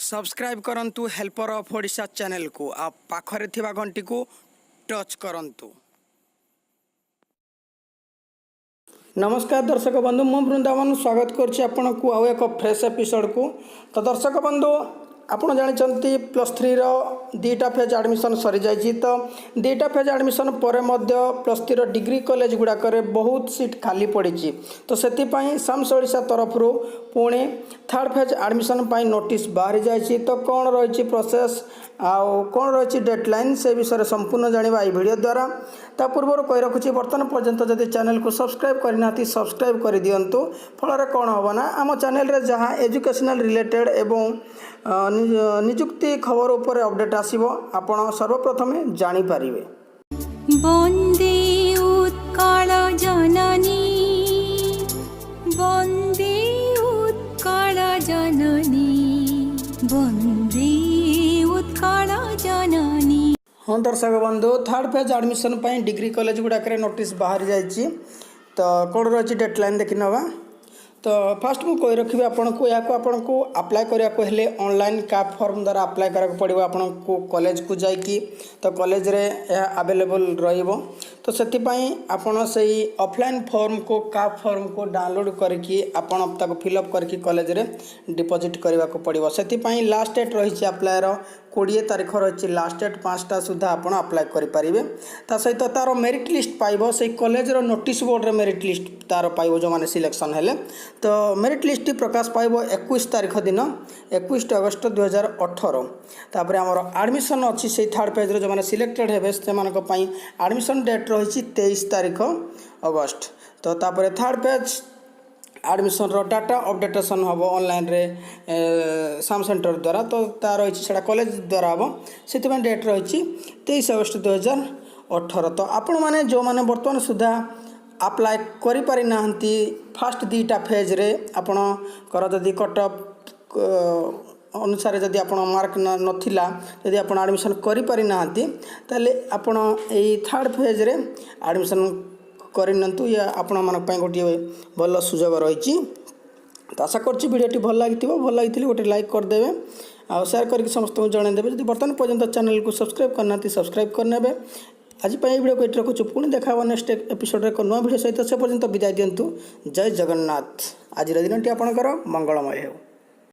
Subscribe करंतु helper of Odisha channel को आप पाखरे थिबा घंटी को टच करंतु। नमस्कार दर्शक बंधु मु वृंदावन स्वागत करछि आपन को आउ एक फ्रेश एपिसोड को। तो दर्शक बंधु आपन जानिचंती +3 रो दीटा फेज एडमिशन सरी जाइछि। तो दीटा फेज एडमिशन परे मध्य +3 रो डिग्री कॉलेज गुडा करे बहुत सीट खाली पड़िछि। तो सेति पई साम्स ओडिशा तरफ रो पुणे थर्ड फेज एडमिशन पई नोटिस बाहरी जाइछि। तो कोन रहिछि प्रोसेस आउ कोन रहिछि डेडलाइन से विषय संपूर्ण जानिबा ए वीडियो द्वारा। ता पूर्व कहि रखुछि वर्तमान पर्यंत जदि चैनल को सब्सक्राइब करनाथि सब्सक्राइब कर दियंतु। फलरे कोन होबना आम चैनल रे जहां एजुकेशनल रिलेटेड एवं निजुक्ति खबर उपर अपडेट आसीबो आपण सर्वप्रथमे जानि पारिबे। वन्दे उत्कल जननी वन्दे उत्कल जननी वन्दे उत्कल जननी। हाँ दर्शक बंधु थर्ड फेज एडमिशन पाई डिग्री कॉलेज गुड़ाक नोटिस बाहरी जाइए। तो कौन रही डेडलाइन देखि नवा। तो फास्ट मुझे कही रखी आपन को अप्लाई करने हेले ऑनलाइन का फॉर्म द्वारा अप्लाई करा पड़ो आपन को कॉलेज को जाइकी। तो कॉलेज रे अवेलेबल रहिबो। तो से आपन से ऑफलाइन फॉर्म को का फॉर्म को डाउनलोड करके आपन ताको फिलअप करके कॉलेज रे डिपॉजिट करने को पड़ो। से लास्ट डेट रही अप्लायर 20 तारीख रही लास्ट डेट 5टा सुधा आपन अप्लाई करें। ता सहित तार मेरिट लिस्ट पाइबो से कॉलेज रो नोटिस बोर्ड रे मेरिट लिस्ट तार पाइबो जो माने सिलेक्शन हेले। तो मेरिट लिस्ट प्रकाश पाइबो 21 तारीख दिन 21 अगस्त 2018। तापर हमर एडमिशन अछि से थर्ड पेज रो जो माने सिलेक्टेड हेबे से मानक पई एडमिशन डेट रही 23 तारीख अगस्त। तो तापर थर्ड पेज एडमिशन रो डाटा अपडेटेशन हम ऑनलाइन रे साम सेंटर द्वारा। तो तार रही सेटा कॉलेज द्वारा हम से डेट रही 23 अगस्त 2018। तो आपण मैंने जो मैंने बर्तमान सुधा अप्लाई करि पारि नाहंती फास्ट दीटा फेज रे आपण कर जदि कट ऑफ अनुसार जदि आपण मार्क नथिला जदि आपण एडमिशन करि पारि नाहंती ताले आपण एई थर्ड फेज रे एडमिशन करनियंतु या आपण मानक पई गोटे भल सुजोग रही। तो आशा करछि वीडियोटी भल लागिथिबो गोटे लाइक कर देबे आ शेयर करके समस्त को जणाई देबे। जदि वर्तमान पर्यंत चैनल को सब्सक्राइब करनाथि सब्सक्राइब करनेबे। आज वीडियो को ये रखुछु पुणी देखा नेक्स्ट एपिसोड एक नुआ वीडियो सहित से पर्यंत विदाय दिंतु। जय जगन्नाथ। आज दिनटी आपणकर मंगलमय हो।